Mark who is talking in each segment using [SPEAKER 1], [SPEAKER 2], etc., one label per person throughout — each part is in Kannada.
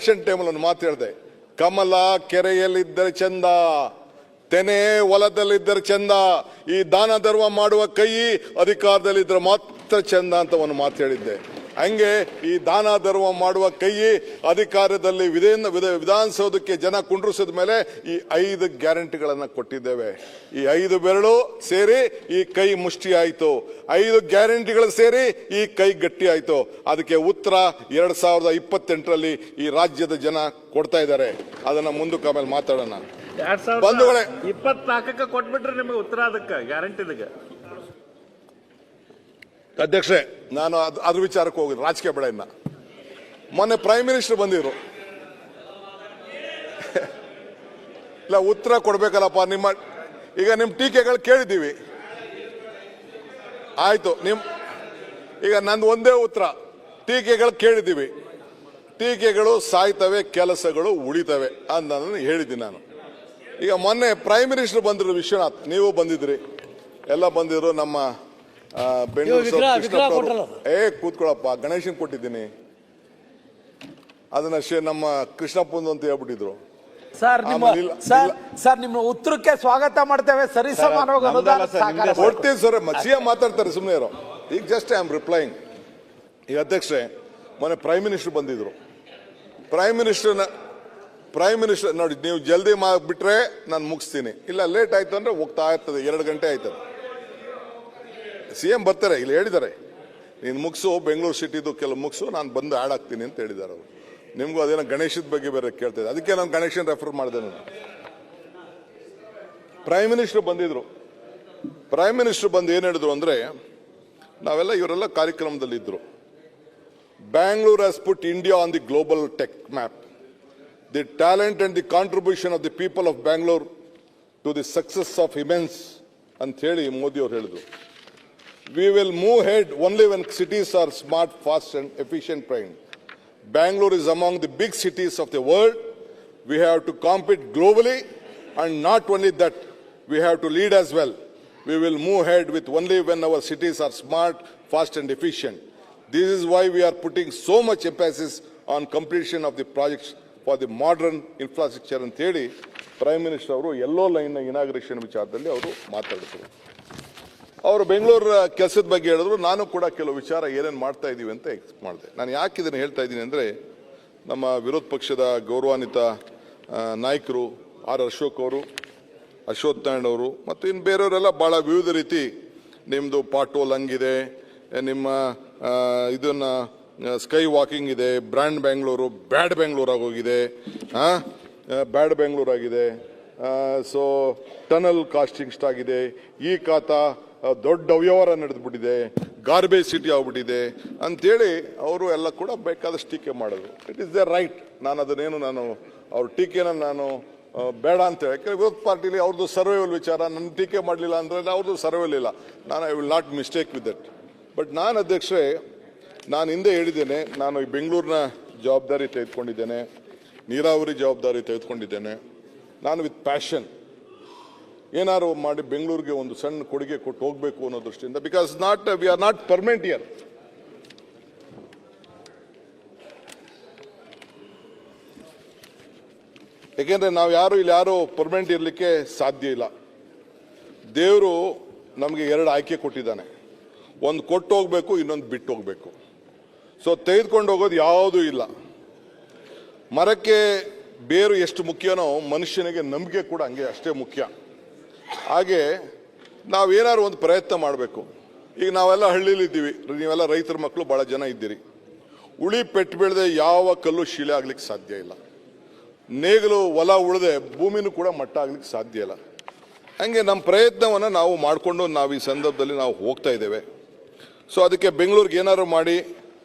[SPEAKER 1] ಎಲೆಕ್ಷನ್ ಟೈಮಲ್ಲಿ ಒಂದು ಮಾತು ಹೇಳಿದೆ, ಕಮಲ ಕೆರೆಯಲ್ಲಿದ್ದರೆ ಚಂದ, ತೆನೆ ಹೊಲದಲ್ಲಿದ್ದರೆ ಚಂದ, ಈ ದಾನ ಧರ್ಮ ಮಾಡುವ ಕೈ ಅಧಿಕಾರದಲ್ಲಿದ್ದರೆ ಮಾತ್ರ ಚಂದ ಅಂತ ಒಂದು ಮಾತು ಹೇಳಿದ್ದೆ. ಹಂಗೆ ಈ ದಾನ ಧರ್ಮ ಮಾಡುವ ಕೈ ಅಧಿಕಾರದಲ್ಲಿ ವಿಧಾನಸೌಧಕ್ಕೆ ಜನ ಕುಂಡ್ರಿಸಿದ ಮೇಲೆ ಈ 5 ಗ್ಯಾರಂಟಿಗಳನ್ನು ಕೊಟ್ಟಿದ್ದೇವೆ. ಈ 5 ಬೆರಳು ಸೇರಿ ಈ ಕೈ ಮುಷ್ಟಿ ಆಯಿತು, 5 ಗ್ಯಾರಂಟಿಗಳು ಸೇರಿ ಈ ಕೈ ಗಟ್ಟಿ ಆಯಿತು. ಅದಕ್ಕೆ ಉತ್ತರ 2028ರಲ್ಲಿ ಈ ರಾಜ್ಯದ ಜನ ಕೊಡ್ತಾ ಇದ್ದಾರೆ. ಅದನ್ನ ಮುಂದಕ್ಕೆ ಆಮೇಲೆ ಮಾತಾಡೋಣ.
[SPEAKER 2] 2024ಕ್ಕೆ ಕೊಟ್ಬಿಟ್ರೆ ನಿಮಗೆ ಉತ್ತರ ಅದಕ್ಕೆ ಗ್ಯಾರಂಟಿಗೆ.
[SPEAKER 1] ಅಧ್ಯಕ್ಷರೇ, ನಾನು ಅದ್ರ ವಿಚಾರಕ್ಕೆ ಹೋಗಿದ್ದು ರಾಜಕೀಯ ಬೇಡ. ಇನ್ನ ಮೊನ್ನೆ ಪ್ರೈಮ್ ಮಿನಿಸ್ಟರ್ ಬಂದಿದ್ರು. ಇಲ್ಲ, ಉತ್ತರ ಕೊಡ್ಬೇಕಲ್ಲಪ್ಪ. ಈಗ ನಿಮ್ಮ ಟೀಕೆಗಳು ಕೇಳಿದ್ದೀವಿ, ಆಯ್ತು. ಈಗ ನಂದು ಒಂದೇ ಉತ್ತರ, ಟೀಕೆಗಳು ಕೇಳಿದ್ದೀವಿ. ಟೀಕೆಗಳು ಸಾಯ್ತವೆ, ಕೆಲಸಗಳು ಉಳಿತವೆ ಅಂತ ಹೇಳಿದ್ದೀನಿ ನಾನು. ಈಗ ಮೊನ್ನೆ ಪ್ರೈಮ್ ಮಿನಿಸ್ಟರ್ ಬಂದಿರೋ ವಿಶ್ವನಾಥ್, ನೀವು ಬಂದಿದ್ರಿ, ಎಲ್ಲ ಬಂದಿದ್ರು. ನಮ್ಮ ಬೆಂಗಳೂರು ಕೂತ್ಕೊಳ್ಳಪ್ಪ, ಗಣೇಶನ್ ಕೊಟ್ಟಿದ್ದೀನಿ, ಅದನ್ನ ನಮ್ಮ ಕೃಷ್ಣಪ್ಪಂದು ಅಂತ ಹೇಳ್ಬಿಟ್ಟಿದ್ರು.
[SPEAKER 3] ಸರ್ ನಿಮ್ಮ ಉತ್ತರಕ್ಕೆ ಸ್ವಾಗತ ಮಾಡ್ತೇವೆ, ಸರಿ ಸಮಾನವಾಗಿ
[SPEAKER 1] ಕೊಡ್ತೀವಿ ಸರ್. ಸಿಎಂ ಮಾತಾಡ್ತಾರೆ, ಸುಮ್ಮನೆ ಇರೋ. ಈಗ ಜಸ್ಟ್ ಐ ಆಮ್ ರಿಪ್ಲೈಯಿಂಗ್. ಈಗ ಅಧ್ಯಕ್ಷರೇ, ಮೊನ್ನೆ ಪ್ರೈಮ್ ಮಿನಿಸ್ಟರ್ ಬಂದಿದ್ರು. ಪ್ರೈಮ್ ಮಿನಿಸ್ಟರ್ ನೋಡಿ, ನೀವು ಜಲ್ದಿ ಬಿಟ್ರೆ ನಾನು ಮುಗಿಸ್ತೀನಿ, ಇಲ್ಲ ಲೇಟ್ ಆಯ್ತು ಅಂದ್ರೆ ಹೋಗ್ತಾ ಇರ್ತದೆ, 2 ಗಂಟೆ ಆಯ್ತದೆ. ಸಿಎಂ ಬರ್ತಾರೆ, ಇಲ್ಲಿ ಹೇಳಿದ್ದಾರೆ, ನೀನು ಮುಗಿಸು, ಬೆಂಗಳೂರು ಸಿಟಿದು ಕೆಲವು ಮುಗಿಸು, ನಾನು ಬಂದು ಆ್ಯಡ್ ಆಗ್ತೀನಿ ಅಂತ ಹೇಳಿದ್ದಾರೆ ಅವರು. ನಿಮಗೂ ಅದೇನೋ ಗಣೇಶದ ಬಗ್ಗೆ ಬೇರೆ ಕೇಳ್ತಿದ್ದೆ, ಅದಕ್ಕೆ ನಾನು ಗಣೇಶನ್ ರೆಫರ್ ಮಾಡಿದೆ. ನಾನು ಪ್ರೈಮ್ ಮಿನಿಸ್ಟರ್ ಬಂದಿದ್ರು. ಪ್ರೈಮ್ ಮಿನಿಸ್ಟರ್ ಬಂದು ಏನು ಹೇಳಿದ್ರು ಅಂದರೆ, ಇವರೆಲ್ಲ ಕಾರ್ಯಕ್ರಮದಲ್ಲಿದ್ದರು. Bangalore has put India on the global tech map. The talent and the contribution of the people of Bangalore to the success of immense ಅಂತ ಹೇಳಿ ಮೋದಿ ಅವರು ಹೇಳಿದ್ರು. We will move ahead only when cities are smart, fast and efficient trained. Bangalore is among the big cities of the world. We have to compete globally, and not only that, we have to lead as well. We will move ahead with only when our cities are smart, fast and efficient. This is why we are putting so much emphasis on completion of the projects for the modern infrastructure ಅಂತ ಹೇಳಿ ಪ್ರೈಮ್ ಮಿನಿಸ್ಟರ್ ಅವರು ಯೆಲ್ಲೋ ಲೈನ್ ಇನಾಗ್ರೇಷನ್ ವಿಚಾರದಲ್ಲಿ ಅವರು ಮಾತಾಡಿದ್ರು. ಅವರು ಬೆಂಗಳೂರು ಕೆಲಸದ ಬಗ್ಗೆ ಹೇಳಿದ್ರು. ನಾನು ಕೂಡ ಕೆಲವು ವಿಚಾರ ಏನೇನು ಮಾಡ್ತಾ ಇದ್ದೀವಿ ಅಂತ ಎಕ್ಸ್ಪ್ಲೇನ್ ಮಾಡಿದೆ. ನಾನು ಯಾಕೆ ಇದನ್ನು ಹೇಳ್ತಾ ಇದ್ದೀನಿ ಅಂದರೆ, ನಮ್ಮ ವಿರೋಧ ಪಕ್ಷದ ಗೌರವಾನ್ವಿತ ನಾಯಕರು ಆರ್ ಅಶೋಕ್ ಅವರು, ಅಶ್ವಥ್ ನಾರಾಯಣ್ ಅವರು ಮತ್ತು ಇನ್ನು ಬೇರೆಯವರೆಲ್ಲ ಭಾಳ ವಿವಿಧ ರೀತಿ, ನಿಮ್ಮದು ಪಾಟೋಲ್ ಹಂಗಿದೆ, ನಿಮ್ಮ ಇದನ್ನು ಸ್ಕೈ ವಾಕಿಂಗ್ ಇದೆ, ಬ್ರ್ಯಾಂಡ್ ಬೆಂಗಳೂರು ಬ್ಯಾಡ್ ಬೆಂಗಳೂರು ಆಗೋಗಿದೆ, ಬ್ಯಾಡ್ ಬೆಂಗಳೂರು ಆಗಿದೆ, ಸೊ ಟನಲ್ ಕಾಸ್ಟಿಂಗ್ ಸ್ಟಾಕ್ ಇದೆ, ಈ ಖಾತಾ ದೊಡ್ಡ ಅವ್ಯವಹಾರ ನಡೆದ್ಬಿಟ್ಟಿದೆ, ಗಾರ್ಬೇಜ್ ಸಿಟಿ ಆಗ್ಬಿಟ್ಟಿದೆ ಅಂಥೇಳಿ ಅವರು ಎಲ್ಲ ಕೂಡ ಬೇಕಾದಷ್ಟು ಟೀಕೆ ಮಾಡಿದ್ರು. It is there right. ನಾನು ಅವ್ರ ಟೀಕೆನ ನಾನು ಬೇಡ ಅಂತ ಹೇಳಿ, ಯಾಕಂದರೆ ವಿರೋಧ ಪಾರ್ಟಿಲಿ ಅವ್ರದ್ದು ಸರ್ವೈವಲ್ ವಿಚಾರ, ನನ್ನ ಟೀಕೆ ಮಾಡಲಿಲ್ಲ ಅಂದರೆ ಅವ್ರದ್ದು ಸರ್ವೈವಲ್ ಇಲ್ಲ. I will not mistake with that. But ನಾನು ಅಧ್ಯಕ್ಷರೇ, ನಾನು ಹಿಂದೆ ಹೇಳಿದ್ದೇನೆ, ನಾನು ಈ ಬೆಂಗಳೂರಿನ ಜವಾಬ್ದಾರಿ ತೆಗೆದುಕೊಂಡಿದ್ದೇನೆ, ನೀರಾವರಿ ಜವಾಬ್ದಾರಿ ತೆಗೆದುಕೊಂಡಿದ್ದೇನೆ. ನಾನು ವಿತ್ ಪ್ಯಾಷನ್ ಏನಾರು ಮಾಡಿ ಬೆಂಗಳೂರಿಗೆ ಒಂದು ಸಣ್ಣ ಕೊಡುಗೆ ಕೊಟ್ಟು ಹೋಗಬೇಕು ಅನ್ನೋ ದೃಷ್ಟಿಯಿಂದ, because we are not permanent here. ಯಾಕೆಂದ್ರೆ ನಾವು ಯಾರು ಪರ್ಮನೆಂಟ್ ಇರಲಿಕ್ಕೆ ಸಾಧ್ಯ ಇಲ್ಲ. ದೇವರು ನಮಗೆ 2 ಆಯ್ಕೆ ಕೊಟ್ಟಿದ್ದಾನೆ, ಒಂದು ಕೊಟ್ಟು ಹೋಗ್ಬೇಕು, ಇನ್ನೊಂದು ಬಿಟ್ಟು ಹೋಗ್ಬೇಕು. ಸೊ ತೆಗೆದುಕೊಂಡು ಹೋಗೋದು ಯಾವುದೂ ಇಲ್ಲ. ಮರಕ್ಕೆ ಬೇರು ಎಷ್ಟು ಮುಖ್ಯನೋ ಮನುಷ್ಯನಿಗೆ ನಂಬಿಕೆ ಕೂಡ ಹಂಗೆ ಅಷ್ಟೇ ಮುಖ್ಯ. ಹಾಗೆ ನಾವೇನಾದ್ರು ಒಂದು ಪ್ರಯತ್ನ ಮಾಡಬೇಕು. ಈಗ ನಾವೆಲ್ಲ ಹಳ್ಳಿಲಿದ್ದೀವಿ, ನೀವೆಲ್ಲ ರೈತರ ಮಕ್ಕಳು ಭಾಳ ಜನ ಇದ್ದೀರಿ. ಉಳಿ ಪೆಟ್ಟು ಬೀಳದೆ ಯಾವ ಕಲ್ಲು ಶಿಲೆ ಆಗ್ಲಿಕ್ಕೆ ಸಾಧ್ಯ ಇಲ್ಲ. ನೇಗಿಲು ಹೊಲ ಉಳದೆ ಭೂಮಿನೂ ಕೂಡ ಮಟ್ಟ ಆಗ್ಲಿಕ್ಕೆ ಸಾಧ್ಯ ಇಲ್ಲ. ಹಂಗೆ ನಮ್ಮ ಪ್ರಯತ್ನವನ್ನು ನಾವು ಮಾಡಿಕೊಂಡು ನಾವು ಈ ಸಂದರ್ಭದಲ್ಲಿ ನಾವು ಹೋಗ್ತಾ ಇದ್ದೇವೆ. ಸೊ ಅದಕ್ಕೆ ಬೆಂಗಳೂರಿಗೆ ಏನಾದ್ರು ಮಾಡಿ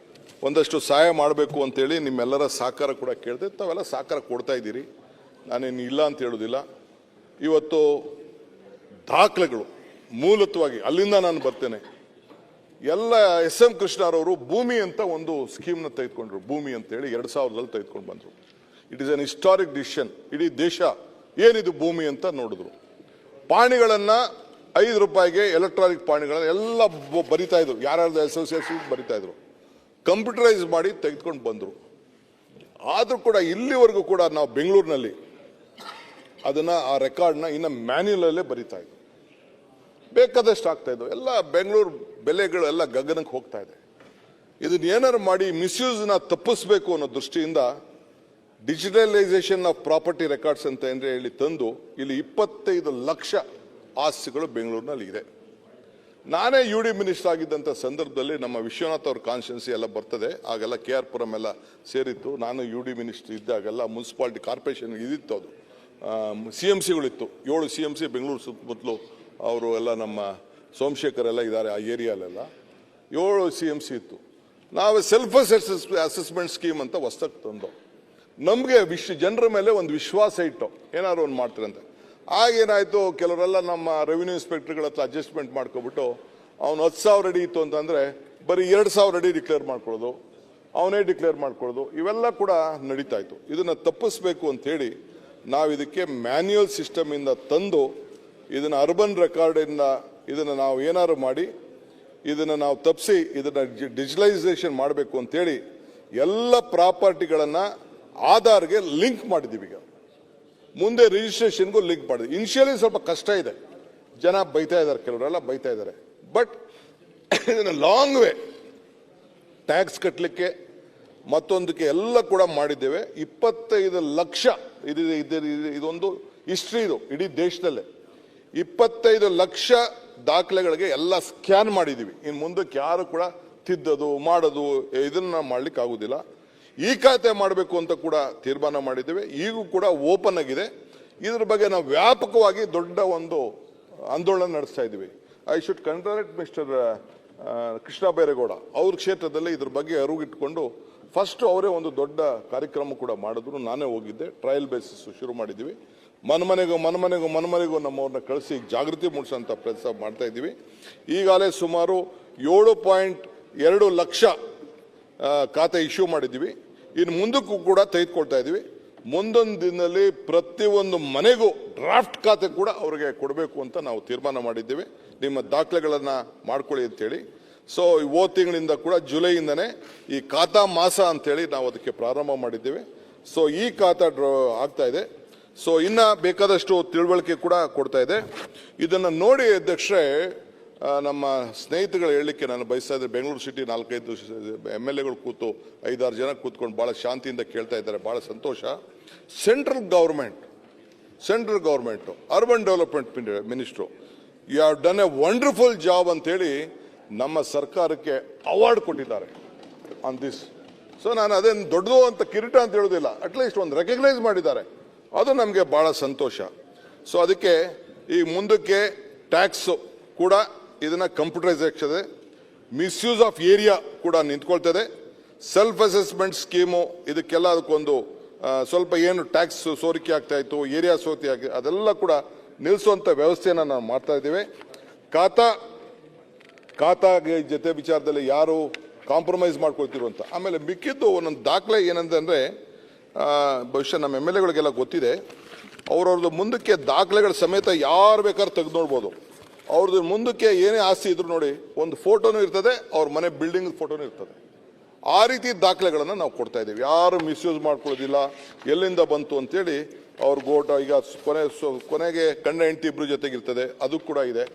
[SPEAKER 1] ಒಂದಷ್ಟು ಸಹಾಯ ಮಾಡಬೇಕು ಅಂತೇಳಿ ನಿಮ್ಮೆಲ್ಲರ ಸಹಕಾರ ಕೂಡ ಕೇಳಿದೆ. ತಾವೆಲ್ಲ ಸಹಕಾರ ಕೊಡ್ತಾ ಇದ್ದೀರಿ, ನಾನೇನು ಇಲ್ಲ ಅಂತ ಹೇಳೋದಿಲ್ಲ. ಇವತ್ತು ದಾಖಲೆಗಳು ಮೂಲತ್ವವಾಗಿ ಅಲ್ಲಿಂದ ನಾನು ಬರ್ತೇನೆ. ಎಲ್ಲ SM ಕೃಷ್ಣರವರು ಭೂಮಿ ಅಂತ ಒಂದು ಸ್ಕೀಮ್ನ ತೆಗೆದುಕೊಂಡ್ರು. ಭೂಮಿ ಅಂತೇಳಿ 2000ರಲ್ಲಿ ತೆಗೆದುಕೊಂಡು ಬಂದರು. It is an historic decision. ಇಡೀ ದೇಶ ಏನಿದು ಭೂಮಿ ಅಂತ ನೋಡಿದ್ರು. ಪಾಣಿಗಳನ್ನು 5 ರೂಪಾಯಿಗೆ ಎಲೆಕ್ಟ್ರಾನಿಕ್ ಪಾಣಿಗಳನ್ನ ಎಲ್ಲ ಬರಿತಾ ಇದ್ರು, ಯಾರ್ಯಾರ್ದು ಅಸೋಸಿಯೇಷನ್ ಬರಿತಾ ಇದ್ರು. ಕಂಪ್ಯೂಟರೈಸ್ ಮಾಡಿ ತೆಗೆದುಕೊಂಡು ಬಂದರು. ಆದರೂ ಕೂಡ ಇಲ್ಲಿವರೆಗೂ ಕೂಡ ನಾವು ಬೆಂಗಳೂರಿನಲ್ಲಿ ಅದನ್ನು ಆ ರೆಕಾರ್ಡ್ನ ಇನ್ನು ಮ್ಯಾನ್ಯುಯಲಲ್ಲೇ ಬರಿತಾ ಇದ್ವಿ. ಬೇಕಾದಷ್ಟು ಆಗ್ತಾ ಇದ್ವು. ಎಲ್ಲ ಬೆಂಗಳೂರು ಬೆಲೆಗಳು ಎಲ್ಲ ಗಗನಕ್ಕೆ ಹೋಗ್ತಾ ಇದೆ. ಇದನ್ನ ಏನಾರು ಮಾಡಿ ಮಿಸ್ಯೂಸ್ನ ತಪ್ಪಿಸ್ಬೇಕು ಅನ್ನೋ ದೃಷ್ಟಿಯಿಂದ ಡಿಜಿಟಲೈಸೇಷನ್ ಆಫ್ ಪ್ರಾಪರ್ಟಿ ರೆಕಾರ್ಡ್ಸ್ ಅಂತ ಹೇಳಿ ತಂದು ಇಲ್ಲಿ 25 ಲಕ್ಷ ಆಸ್ತಿಗಳು ಬೆಂಗಳೂರಿನಲ್ಲಿ ಇದೆ. ನಾನೇ UD ಮಿನಿಸ್ಟರ್ ಆಗಿದ್ದಂಥ ಸಂದರ್ಭದಲ್ಲಿ ನಮ್ಮ ವಿಶ್ವನಾಥ್ ಅವ್ರ ಕಾನ್ಸ್ಟಿಟ್ಯೂನ್ಸಿ ಎಲ್ಲ ಬರ್ತದೆ. ಆಗೆಲ್ಲ KR ಪುರಂ ಎಲ್ಲ ಸೇರಿತ್ತು. ನಾನು UD ಮಿನಿಸ್ಟರ್ ಇದ್ದಾಗೆಲ್ಲ ಮುನ್ಸಿಪಾಲಿಟಿ ಕಾರ್ಪೊರೇಷನ್ ಇದಿತ್ತು. ಅದು CMCಗಳಿತ್ತು. 7 CMC ಬೆಂಗಳೂರು ಸುತ್ತಮುತ್ತಲು ಅವರು ಎಲ್ಲ ನಮ್ಮ ಸೋಮಶೇಖರ್ ಎಲ್ಲ ಇದ್ದಾರೆ ಆ ಏರಿಯಾಲೆಲ್ಲ 7 CMC ಇತ್ತು. ನಾವು ಸೆಲ್ಫ್ ಅಸೆಸ್ಮೆಂಟ್ ಸ್ಕೀಮ್ ಅಂತ ಹೊಸದಾಗಿ ತಂದು ನಮಗೆ ಜನರ ಮೇಲೆ ಒಂದು ವಿಶ್ವಾಸ ಇಟ್ಟು ಏನಾದ್ರು ಒಂದು ಮಾಡ್ತಾರಂತ. ಆಗೇನಾಯ್ತು, ಕೆಲವರೆಲ್ಲ ನಮ್ಮ ರೆವಿನ್ಯೂ ಇನ್ಸ್ಪೆಕ್ಟರ್ಗಳ ಹತ್ರ ಅಡ್ಜಸ್ಟ್ಮೆಂಟ್ ಮಾಡ್ಕೊಬಿಟ್ಟು ಅವ್ನು 10,000 ಅಡಿ ಇತ್ತು ಅಂತಂದ್ರೆ ಬರೀ 2,000 ಅಡಿ ಡಿಕ್ಲೇರ್ ಮಾಡ್ಕೊಳ್ಳೋದು, ಅವನೇ ಡಿಕ್ಲೇರ್ ಮಾಡ್ಕೊಳ್ಳೋದು, ಇವೆಲ್ಲ ಕೂಡ ನಡೀತಾ ಇತ್ತು. ಇದನ್ನ ತಪ್ಪಿಸ್ಬೇಕು ಅಂತ ಹೇಳಿ ನಾವು ಇದಕ್ಕೆ ಮ್ಯಾನ್ಯುಯಲ್ ಸಿಸ್ಟಮ್ ಇಂದ ತಂದು ಇದನ್ನ ಅರ್ಬನ್ ರೆಕಾರ್ಡ್ ಇಂದ ಇದನ್ನ ನಾವು ಏನಾದ್ರು ಮಾಡಿ ಇದನ್ನ ನಾವು ತಪ್ಪಿಸಿ ಇದನ್ನ ಡಿಜಿಟಲೈಸೇಷನ್ ಮಾಡಬೇಕು ಅಂತೇಳಿ ಎಲ್ಲ ಪ್ರಾಪರ್ಟಿಗಳನ್ನ ಆಧಾರ್ಗೆ ಲಿಂಕ್ ಮಾಡಿದೀವಿ. ಈಗ ಮುಂದೆ ರಿಜಿಸ್ಟ್ರೇಷನ್ಗೂ ಲಿಂಕ್ ಮಾಡಿದ್ವಿ. ಇನಿಷಿಯಲಿ ಸ್ವಲ್ಪ ಕಷ್ಟ ಇದೆ, ಜನ ಬೈತಾ ಇದ್ದಾರೆ, ಕೆಲವರೆಲ್ಲ ಬೈತಾ ಇದ್ದಾರೆ. ಬಟ್ ಇದನ್ನ ಲಾಂಗ್ ವೇ ಟ್ಯಾಕ್ಸ್ ಕಟ್ಟಲಿಕ್ಕೆ ಮತ್ತೊಂದಕ್ಕೆ ಎಲ್ಲ ಕೂಡ ಮಾಡಿದ್ದೇವೆ. 25 ಲಕ್ಷ ಇದೊಂದು ಹಿಸ್ಟ್ರಿ, ಇದು ಇಡೀ ದೇಶದಲ್ಲೇ 25 ಲಕ್ಷ ದಾಖಲೆಗಳಿಗೆ ಎಲ್ಲ ಸ್ಕ್ಯಾನ್ ಮಾಡಿದೀವಿ. ಇನ್ನು ಮುಂದಕ್ಕೆ ಯಾರು ಕೂಡ ತಿದ್ದದು ಮಾಡೋದು ಇದನ್ನ ಮಾಡ್ಲಿಕ್ಕೆ ಆಗುದಿಲ್ಲ. ಈ ಖಾತೆ ಮಾಡಬೇಕು ಅಂತ ಕೂಡ ತೀರ್ಮಾನ ಮಾಡಿದ್ದೇವೆ. ಈಗೂ ಕೂಡ ಓಪನ್ ಆಗಿದೆ. ಇದ್ರ ಬಗ್ಗೆ ನಾವು ವ್ಯಾಪಕವಾಗಿ ದೊಡ್ಡ ಒಂದು ಆಂದೋಲನ ನಡೆಸ್ತಾ ಇದ್ದೀವಿ. I should congratulate mister Krishna Byregowda. ಅವ್ರ ಕ್ಷೇತ್ರದಲ್ಲಿ ಇದ್ರ ಬಗ್ಗೆ ಅರಿವಿಟ್ಕೊಂಡು ಫಸ್ಟ್ ಅವರೇ ಒಂದು ದೊಡ್ಡ ಕಾರ್ಯಕ್ರಮ ಕೂಡ ಮಾಡಿದ್ರು. ನಾನೇ ಹೋಗಿದ್ದೆ. ಟ್ರಯಲ್ ಬೇಸಿಸ್ ಶುರು ಮಾಡಿದ್ದೀವಿ. ಮನೆಮನೆಗೂ ನಮ್ಮವ್ರನ್ನ ಕಳಿಸಿ ಜಾಗೃತಿ ಮೂಡಿಸೋಂಥ ಪ್ರಯತ್ನ ಮಾಡ್ತಾ ಇದ್ದೀವಿ. ಈಗಾಗಲೇ ಸುಮಾರು 7.2 ಲಕ್ಷ ಖಾತೆ ಇಶ್ಯೂ ಮಾಡಿದ್ದೀವಿ. ಇನ್ನು ಮುಂದಕ್ಕೂ ಕೂಡ ತೆಗೆದುಕೊಳ್ತಾ ಇದ್ದೀವಿ. ಮುಂದೊಂದು ದಿನದಲ್ಲಿ ಪ್ರತಿಯೊಂದು ಮನೆಗೂ ಡ್ರಾಫ್ಟ್ ಖಾತೆ ಕೂಡ ಅವರಿಗೆ ಕೊಡಬೇಕು ಅಂತ ನಾವು ತೀರ್ಮಾನ ಮಾಡಿದ್ದೇವೆ. ನಿಮ್ಮ ದಾಖಲೆಗಳನ್ನು ಮಾಡ್ಕೊಳ್ಳಿ ಅಂತೇಳಿ. ಸೊ ತಿಂಗಳಿಂದ ಕೂಡ ಜುಲೈಯಿಂದನೇ ಈ ಖಾತಾ ಮಾಸ ಅಂತೇಳಿ ನಾವು ಅದಕ್ಕೆ ಪ್ರಾರಂಭ ಮಾಡಿದ್ದೇವೆ. ಸೊ ಈ ಖಾತಾ ಆಗ್ತಾ ಇದೆ. ಸೊ ಇನ್ನ ಬೇಕಾದಷ್ಟು ತಿಳುವಳಿಕೆ ಕೂಡ ಕೊಡ್ತಾ ಇದೆ. ಇದನ್ನ ನೋಡಿ ಅಧ್ಯಕ್ಷರೇ, ನಮ್ಮ ಸ್ನೇಹಿತರುಗಳು ಹೇಳಲಿಕ್ಕೆ ನಾನು ಬಯಸ್ತಾ ಇದ್ದೆ. ಬೆಂಗಳೂರು ಸಿಟಿ 4-5 MLAಗಳು ಕೂತು 5-6 ಜನ ಕೂತ್ಕೊಂಡು ಬಹಳ ಶಾಂತಿಯಿಂದ ಕೇಳ್ತಾ ಇದ್ದಾರೆ. ಬಹಳ ಸಂತೋಷ. Central government urban development minister you have done a wonderful job ಅಂತೇಳಿ ನಮ್ಮ ಸರ್ಕಾರಕ್ಕೆ ಅವಾರ್ಡ್ ಕೊಟ್ಟಿದ್ದಾರೆ ಆನ್ ದಿಸ್. ಸೊ ನಾನು ಅದೇನು ದೊಡ್ಡದು ಅಂತ ಕಿರೀಟ ಅಂತ ಹೇಳೋದಿಲ್ಲ, ಅಟ್ಲೀಸ್ಟ್ ಒಂದು ರೆಕಗ್ನೈಸ್ ಮಾಡಿದ್ದಾರೆ. ಅದು ನಮಗೆ ಬಹಳ ಸಂತೋಷ. ಸೊ ಅದಕ್ಕೆ ಈ ಮುಂದಕ್ಕೆ ಟ್ಯಾಕ್ಸ್ ಕೂಡ ಇದನ್ನ ಕಂಪ್ಯೂಟರೈಸ್ ಆಗ್ತದೆ. ಮಿಸ್ಯೂಸ್ ಆಫ್ ಏರಿಯಾ ಕೂಡ ನಿಂತ್ಕೊಳ್ತದೆ. ಸೆಲ್ಫ್ ಅಸೆಸ್ಮೆಂಟ್ ಸ್ಕೀಮು ಇದಕ್ಕೆಲ್ಲ ಅದಕ್ಕೊಂದು ಸ್ವಲ್ಪ ಏನು ಟ್ಯಾಕ್ಸ್ ಸೋರಿಕೆ ಆಗ್ತಾ ಇತ್ತು, ಏರಿಯಾ ಸೋರಿಕೆ ಆಗಿ ಅದೆಲ್ಲ ಕೂಡ ನಿಲ್ಲಿಸುವಂಥ ವ್ಯವಸ್ಥೆಯನ್ನು ನಾವು ಮಾಡ್ತಾ ಇದ್ದೇವೆ. ಖಾತಾಗೆ ಜೊತೆ ವಿಚಾರದಲ್ಲಿ ಯಾರು ಕಾಂಪ್ರಮೈಸ್ ಮಾಡ್ಕೊಳ್ತಿರುವಂತ. ಆಮೇಲೆ ಮಿಕ್ಕಿದ್ದು ಒಂದೊಂದು ದಾಖಲೆ ಏನಂತಂದ್ರೆ ಬಹುಶಃ ನಮ್ಮ MLAಗಳಿಗೆಲ್ಲ ಗೊತ್ತಿದೆ. ಅವ್ರವ್ರದ್ದು ಮುಂದಕ್ಕೆ ದಾಖಲೆಗಳ ಸಮೇತ ಯಾರು ಬೇಕಾದ್ರೂ ತೆಗೆದು ನೋಡ್ಬೋದು. ಅವ್ರದ್ದು ಮುಂದಕ್ಕೆ ಏನೇ ಆಸ್ತಿ ಇದ್ರು ನೋಡಿ, ಒಂದು ಫೋಟೋನು ಇರ್ತದೆ, ಅವ್ರ ಮನೆ ಬಿಲ್ಡಿಂಗ್ ಫೋಟೋನು ಇರ್ತದೆ. ಆ ರೀತಿ ದಾಖಲೆಗಳನ್ನು ನಾವು ಕೊಡ್ತಾ ಇದ್ದೀವಿ. ಯಾರು ಮಿಸ್ಯೂಸ್ ಮಾಡ್ಕೊಳ್ಳೋದಿಲ್ಲ, ಎಲ್ಲಿಂದ ಬಂತು ಅಂತೇಳಿ ಅವ್ರ ಗೋಟ ಈಗ ಕೊನೆಗೆ ಗಂಡ ಹೆಂಡತಿ ಇಬ್ರು ಜೊತೆಗಿರ್ತದೆ, ಅದು ಕೂಡ ಇದೆ.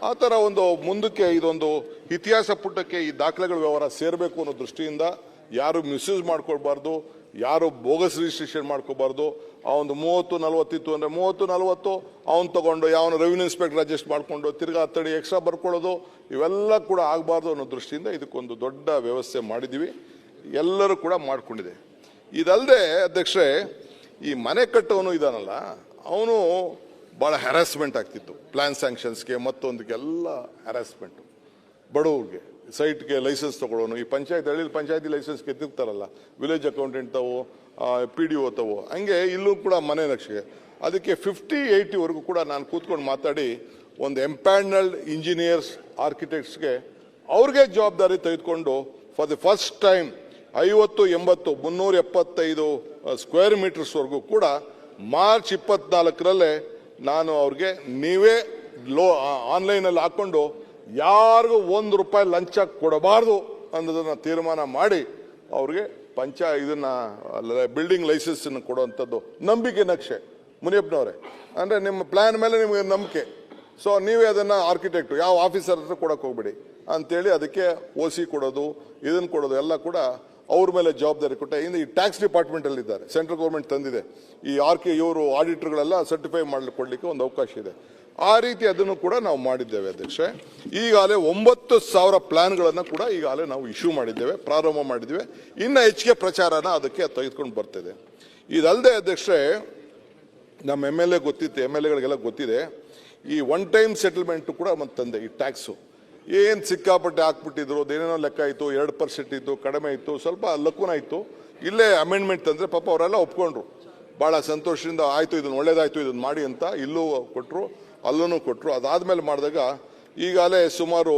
[SPEAKER 1] ಆ ಥರ ಒಂದು ಮುಂದಕ್ಕೆ ಇದೊಂದು ಇತಿಹಾಸ ಪುಟಕ್ಕೆ ಈ ದಾಖಲೆಗಳ ವ್ಯವಹಾರ ಸೇರಬೇಕು ಅನ್ನೋ ದೃಷ್ಟಿಯಿಂದ ಯಾರು ಮಿಸ್ಯೂಸ್ ಮಾಡ್ಕೊಳ್ಬಾರ್ದು, ಯಾರು ಬೋಗಸ್ ರಿಜಿಸ್ಟ್ರೇಷನ್ ಮಾಡ್ಕೋಬಾರ್ದು. ಅವನು 30-40 ಇತ್ತು ಅಂದರೆ 30-40 ಅವ್ನು ತಗೊಂಡು ಯಾವನು ರೆವಿನ್ಯೂ ಇನ್ಸ್ಪೆಕ್ಟರ್ ಅಡ್ಜಸ್ಟ್ ಮಾಡಿಕೊಂಡು ತಿರ್ಗಾ 10 ಎಕ್ಸ್ಟ್ರಾ ಬರ್ಕೊಳ್ಳೋದು, ಇವೆಲ್ಲ ಕೂಡ ಆಗಬಾರ್ದು ಅನ್ನೋ ದೃಷ್ಟಿಯಿಂದ ಇದಕ್ಕೊಂದು ದೊಡ್ಡ ವ್ಯವಸ್ಥೆ ಮಾಡಿದ್ದೀವಿ. ಎಲ್ಲರೂ ಕೂಡ ಮಾಡ್ಕೊಂಡಿದೆ. ಇದಲ್ಲದೆ ಅಧ್ಯಕ್ಷರೇ, ಈ ಮನೆ ಕಟ್ಟೋನು ಇದಾನಲ್ಲ, ಅವನು ಭಾಳ ಹ್ಯಾರಾಸ್ಮೆಂಟ್ ಆಗ್ತಿತ್ತು. ಪ್ಲಾನ್ ಸ್ಯಾಂಕ್ಷನ್ಸ್ಗೆ ಮತ್ತೊಂದಕ್ಕೆಲ್ಲ ಹ್ಯಾರಾಸ್ಮೆಂಟು. ಬಡವ್ರಿಗೆ ಸೈಟ್ಗೆ ಲೈಸೆನ್ಸ್ ತಗೊಳ್ಳೋನು, ಈ ಹಳ್ಳಿ ಪಂಚಾಯತಿ ಲೈಸೆನ್ಸ್ಗೆ ಎತ್ತಿರ್ತಾರಲ್ಲ, ವಿಲೇಜ್ ಅಕೌಂಟೆಂಟ್ ತವೋ, PDO ತವೋ, ಹಂಗೆ ಇಲ್ಲೂ ಕೂಡ ಮನೆ ನಕ್ಷೆಗೆ ಅದಕ್ಕೆ 50-80 ಕೂಡ ನಾನು ಕೂತ್ಕೊಂಡು ಮಾತಾಡಿ ಒಂದು ಎಂಪ್ಯಾನಲ್ಡ್ ಇಂಜಿನಿಯರ್ಸ್ ಆರ್ಕಿಟೆಕ್ಟ್ಸ್ಗೆ ಅವ್ರಿಗೆ ಜವಾಬ್ದಾರಿ ತೆಗೆದುಕೊಂಡು for the first time 50-80 375 square ಮೀಟರ್ಸ್ವರೆಗೂ ಕೂಡ ಮಾರ್ಚ್ 24ರಲ್ಲೇ ನಾನು ಅವ್ರಿಗೆ ನೀವೇ ಆನ್ಲೈನಲ್ಲಿ ಹಾಕೊಂಡು ಯಾರಿಗೂ ₹1 ಲಂಚ ಕೊಡಬಾರ್ದು ಅನ್ನೋದನ್ನ ತೀರ್ಮಾನ ಮಾಡಿ ಅವ್ರಿಗೆ ಇದನ್ನ ಬಿಲ್ಡಿಂಗ್ ಲೈಸೆನ್ಸ್ ಕೊಡುವಂಥದ್ದು ನಂಬಿಕೆ ನಕ್ಷೆ ಮುನಿಯಪ್ಪನವರೇ, ಅಂದ್ರೆ ನಿಮ್ಮ ಪ್ಲಾನ್ ಮೇಲೆ ನಿಮಗೆ ನಂಬಿಕೆ. ಸೊ ನೀವೇ ಅದನ್ನ ಆರ್ಕಿಟೆಕ್ಟ್ ಯಾವ ಆಫೀಸರ್ ಹತ್ರ ಕೊಡಕ್ಕೆ ಹೋಗ್ಬೇಡಿ ಅಂತೇಳಿ ಅದಕ್ಕೆ OC ಕೊಡೋದು ಇದನ್ನ ಕೊಡೋದು ಎಲ್ಲ ಕೂಡ ಅವ್ರ ಮೇಲೆ ಜವಾಬ್ದಾರಿ ಕೊಟ್ಟೆ. ಇನ್ನು ಈ ಟ್ಯಾಕ್ಸ್ ಡಿಪಾರ್ಟ್ಮೆಂಟ್ ಅಲ್ಲಿ ಇದ್ದಾರೆ, ಸೆಂಟ್ರಲ್ ಗೌರ್ಮೆಂಟ್ ತಂದಿದೆ. ಈ ಇವರು ಆಡಿಟರ್ಗಳೆಲ್ಲ ಸರ್ಟಿಫೈ ಕೊಡ್ಲಿಕ್ಕೆ ಒಂದು ಅವಕಾಶ ಇದೆ. ಆ ರೀತಿ ಅದನ್ನು ಕೂಡ ನಾವು ಮಾಡಿದ್ದೇವೆ ಅಧ್ಯಕ್ಷೆ. ಈಗಾಗಲೇ 9,000 ಪ್ಲಾನ್ಗಳನ್ನು ಕೂಡ ಈಗಾಗಲೇ ನಾವು ಇಶ್ಯೂ ಮಾಡಿದ್ದೇವೆ, ಪ್ರಾರಂಭ ಮಾಡಿದ್ದೇವೆ. ಇನ್ನು ಹೆಚ್ಚಿಗೆ ಪ್ರಚಾರನ ಅದಕ್ಕೆ ತೆಗೆದುಕೊಂಡು ಬರ್ತಿದೆ. ಇದಲ್ಲದೆ ಅಧ್ಯಕ್ಷೆ, ನಮ್ಮ MLA ಗೊತ್ತಿತ್ತು, MLAಗಳಿಗೆಲ್ಲ ಗೊತ್ತಿದೆ, ಈ ಒನ್ ಟೈಮ್ ಸೆಟಲ್ಮೆಂಟ್ ಕೂಡ ಮತ್ತೆ ತಂದೆ. ಈ ಟ್ಯಾಕ್ಸು ಏನು ಸಿಕ್ಕಾಪಟ್ಟೆ ಹಾಕ್ಬಿಟ್ಟಿದ್ರು, ಅದೇನೇನೋ ಲೆಕ್ಕ ಆಯಿತು, 2% ಇತ್ತು, ಕಡಿಮೆ ಇತ್ತು, ಸ್ವಲ್ಪ ಲಕುನ ಇತ್ತು. ಇಲ್ಲೇ ಅಮೆಂಡ್ಮೆಂಟ್ ತಂದರೆ ಪಾಪ ಅವರೆಲ್ಲ ಒಪ್ಕೊಂಡ್ರು, ಭಾಳ ಸಂತೋಷದಿಂದ ಆಯಿತು, ಇದನ್ನು ಒಳ್ಳೇದಾಯಿತು, ಇದನ್ನು ಮಾಡಿ ಅಂತ ಇಲ್ಲೂ ಕೊಟ್ಟರು, ಅಲ್ಲೂ ಕೊಟ್ಟರು. ಅದಾದಮೇಲೆ ಮಾಡಿದಾಗ ಈಗಾಗಲೇ ಸುಮಾರು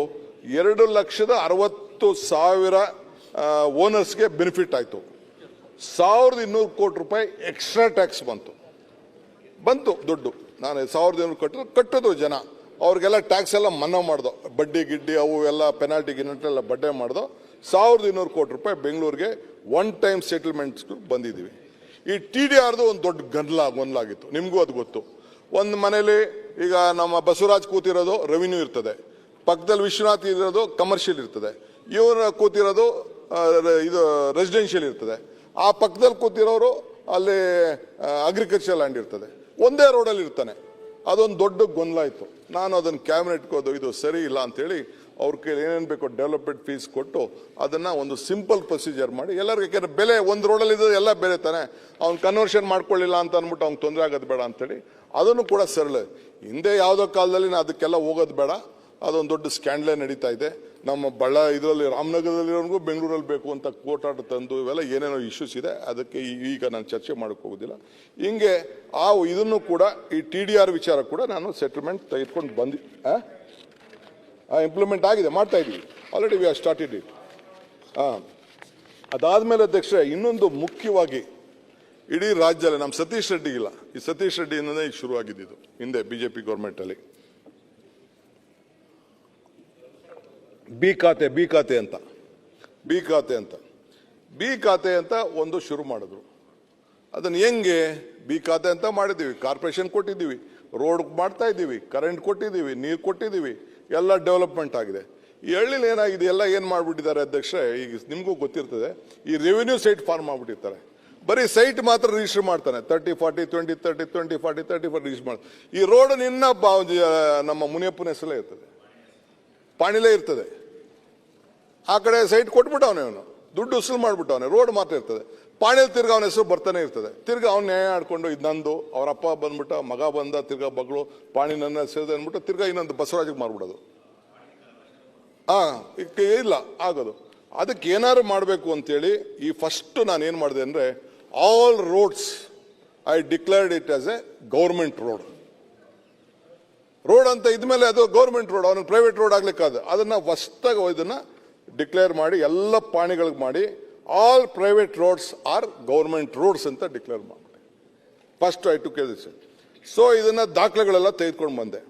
[SPEAKER 1] 2,60,000 ಓನರ್ಸ್ಗೆ ಬೆನಿಫಿಟ್ ಆಯಿತು. 1,200 ಕೋಟಿ ರೂಪಾಯಿ ಎಕ್ಸ್ಟ್ರಾ ಟ್ಯಾಕ್ಸ್ ಬಂತು ದುಡ್ಡು. ನಾನು 1,200 ಕಟ್ಟೋದು ಜನ, ಅವ್ರಿಗೆಲ್ಲ ಟ್ಯಾಕ್ಸ್ ಎಲ್ಲ ಮನ್ನಾ ಮಾಡ್ದೋ, ಬಡ್ಡಿ ಗಿಡ್ಡಿ ಅವು ಎಲ್ಲ ಪೆನಾಲ್ಟಿ ಗಿನಲ್ಟೆಲ್ಲ ಬಡ್ಡೆ ಮಾಡ್ದೋ. 1,200 ಕೋಟಿ ರೂಪಾಯಿ ಬೆಂಗಳೂರಿಗೆ ಒನ್ ಟೈಮ್ ಸೆಟಲ್ಮೆಂಟ್ಸ್ ಬಂದಿದ್ದೀವಿ. ಈ TDRದು ಒಂದು ದೊಡ್ಡ ಗೊಂದಲಾಗಿತ್ತು, ನಿಮಗೂ ಅದು ಗೊತ್ತು. ಒಂದು ಮನೇಲಿ ಈಗ ನಮ್ಮ ಬಸವರಾಜ್ ಕೂತಿರೋದು ರೆವಿನ್ಯೂ ಇರ್ತದೆ, ಪಕ್ಕದಲ್ಲಿ ವಿಶ್ವನಾಥ್ ಇರೋದು ಕಮರ್ಷಿಯಲ್ ಇರ್ತದೆ, ಇವರು ಕೂತಿರೋದು ಇದು ರೆಸಿಡೆನ್ಷಿಯಲ್ ಇರ್ತದೆ, ಆ ಪಕ್ಕದಲ್ಲಿ ಕೂತಿರೋರು ಅಲ್ಲಿ ಅಗ್ರಿಕಲ್ಚರ್ ಲ್ಯಾಂಡ್ ಇರ್ತದೆ, ಒಂದೇ ರೋಡಲ್ಲಿ ಇರ್ತಾನೆ. ಅದೊಂದು ದೊಡ್ಡ ಗೊಂದಲ ಇತ್ತು. ನಾನು ಅದನ್ನು ಕ್ಯಾಬಿನೆಟ್ಗೆ ಹೋದು ಇದು ಸರಿ ಇಲ್ಲ ಅಂತೇಳಿ ಅವ್ರ ಕೈಲಿ ಏನೇನು ಬೇಕೋ ಡೆವಲಪ್ಮೆಂಟ್ ಫೀಸ್ ಕೊಟ್ಟು ಅದನ್ನು ಒಂದು ಸಿಂಪಲ್ ಪ್ರೊಸೀಜರ್ ಮಾಡಿ ಎಲ್ಲರಿಗೂ, ಯಾಕೆಂದರೆ ಬೆಲೆ ಒಂದು ರೋಡಲ್ಲಿ ಇದ್ದು ಎಲ್ಲ ಬೇರೆ ತಾನೆ, ಅವ್ನು ಕನ್ವರ್ಷನ್ ಮಾಡ್ಕೊಳ್ಳಿಲ್ಲ ಅಂತ ಅಂದ್ಬಿಟ್ಟು ಅವ್ನಿಗೆ ತೊಂದರೆ ಆಗೋದು ಬೇಡ ಅಂತೇಳಿ ಅದನ್ನು ಕೂಡ ಸರಳ. ಹಿಂದೆ ಯಾವುದೋ ಕಾಲದಲ್ಲಿ ಅದಕ್ಕೆಲ್ಲ ಹೋಗೋದು ಬೇಡ, ಅದೊಂದು ದೊಡ್ಡ ಸ್ಕ್ಯಾಂಡ್ಲೇ ನಡೀತಾ ಇದೆ. ನಮ್ಮ ಇದರಲ್ಲಿ ರಾಮನಗರದಲ್ಲಿರೋನಿಗೂ ಬೆಂಗಳೂರಲ್ಲಿ ಬೇಕು ಅಂತ ಕೋಟಾಟ ತಂದು ಇವೆಲ್ಲ ಏನೇನೋ ಇಶ್ಯೂಸ್ ಇದೆ. ಅದಕ್ಕೆ ಈಗ ನಾನು ಚರ್ಚೆ ಮಾಡೋಕ್ಕೆ ಹೋಗೋದಿಲ್ಲ. ಹಿಂಗೆ ಇದನ್ನು ಕೂಡ ಈ TDR ವಿಚಾರ ಕೂಡ ನಾನು ಸೆಟಲ್ಮೆಂಟ್ ತೆಗೆದುಕೊಂಡು ಇಂಪ್ಲಿಮೆಂಟ್ ಆಗಿದೆ, ಮಾಡ್ತಾ ಇದ್ದೀವಿ. Already we are started it. ಅದಾದಮೇಲೆ ಅಧ್ಯಕ್ಷರೇ, ಇನ್ನೊಂದು ಮುಖ್ಯವಾಗಿ ಇಡೀ ರಾಜ್ಯದಲ್ಲಿ ನಮ್ಮ ಸತೀಶ್ ರೆಡ್ಡಿ ಇಲ್ಲ, ಈ ಸತೀಶ್ ರೆಡ್ಡಿಯಿಂದನೇ ಈಗ ಶುರುವಾಗಿದ್ದು. ಹಿಂದೆ BJP ಗೌರ್ಮೆಂಟಲ್ಲಿ ಬಿ ಖಾತೆ ಅಂತ ಒಂದು ಶುರು ಮಾಡಿದ್ರು. ಅದನ್ನು ಹೆಂಗೆ ಬಿ ಖಾತೆ ಅಂತ ಮಾಡಿದ್ದೀವಿ, ಕಾರ್ಪೊರೇಷನ್ ಕೊಟ್ಟಿದ್ದೀವಿ, ರೋಡ್ ಮಾಡ್ತಾ ಇದ್ದೀವಿ, ಕರೆಂಟ್ ಕೊಟ್ಟಿದ್ದೀವಿ, ನೀರು ಕೊಟ್ಟಿದ್ದೀವಿ, ಎಲ್ಲ ಡೆವಲಪ್ಮೆಂಟ್ ಆಗಿದೆ. ಈ ಹಳ್ಳಿಲಿ ಏನಾಗಿದೆ, ಎಲ್ಲ ಏನು ಮಾಡಿಬಿಟ್ಟಿದ್ದಾರೆ ಅಧ್ಯಕ್ಷರೇ, ಈಗ ನಿಮಗೂ ಗೊತ್ತಿರ್ತದೆ, ಈ ರೆವಿನ್ಯೂ ಸೈಟ್ ಫಾರ್ಮ್ ಮಾಡಿಬಿಟ್ಟಿರ್ತಾರೆ. ಬರೀ ಸೈಟ್ ಮಾತ್ರ ರಿಜಿಸ್ಟರ್ ಮಾಡ್ತಾನೆ, 30-40 20-30 20-40 30-40 ರಿಜಿಸ್ಟರ್ ಮಾಡ್ತಾನೆ. ಈ ರೋಡ್ ನಿನ್ನ ನಮ್ಮ ಮುನಿಯಪ್ಪನ ಹೆಸರಲ್ಲೇ ಇರ್ತದೆ, ಪಾಣಿಲೇ ಇರ್ತದೆ. ಆ ಕಡೆ ಸೈಟ್ ಕೊಟ್ಬಿಟ್ಟವನೇ, ಅವನು ದುಡ್ಡು ಉಸುಲು ಮಾಡ್ಬಿಟ್ಟವನೇ, ರೋಡ್ ಮಾತ್ರ ಇರ್ತದೆ. ಪಾಣಿಯಲ್ಲಿ ತಿರ್ಗ ಅವನ ಹೆಸರು ಬರ್ತಾನೆ ಇರ್ತದೆ. ತಿರ್ಗಾ ಅವ್ನು ನ್ಯಾಯ ಆಡ್ಕೊಂಡು ಇದು ನಂದು, ಅವ್ರ ಅಪ್ಪ ಬಂದ್ಬಿಟ್ಟ, ಮಗ ಬಂದ, ತಿರ್ಗಾ ಮಗಳು ಪಾಣಿ ನನ್ನ ಸೇರಿದೆ ಅಂದ್ಬಿಟ್ಟು ತಿರ್ಗಾ ಇನ್ನೊಂದು ಬಸವರಾಜಿಗೆ ಮಾರ್ಬಿಡೋದು. ಇಲ್ಲ ಆಗೋದು. ಅದಕ್ಕೆ ಏನಾದ್ರು ಮಾಡಬೇಕು ಅಂತೇಳಿ ಈ ಫಸ್ಟ್ ನಾನು ಏನು ಮಾಡಿದೆ ಅಂದರೆ, all roads I declared it as a government road ಅಂತ ಇದ್ಮೇಲೆ ಅದು ಗೌರ್ಮೆಂಟ್ ರೋಡ್, ಅವನಿಗೆ ಪ್ರೈವೇಟ್ ರೋಡ್ ಆಗ್ಲಿಕ್ಕಾದ ಅದನ್ನ ಹೊಸ್ತಾಗ ಇದನ್ನ ಡಿಕ್ಲೇರ್ ಮಾಡಿ ಎಲ್ಲ ಪಾಣಿಗಳಿಗೆ ಮಾಡಿ all private roads are government roads ಅಂತ ಡಿಕ್ಲೇರ್ ಮಾಡಿಬಿಟ್ಟೆ. ಫಸ್ಟ್ ಐ ಟು ಕೇಳಿಸ್. ಸೊ ಇದನ್ನ ದಾಖಲೆಗಳೆಲ್ಲ ತೆಗೆದುಕೊಂಡು ಬಂದೆ.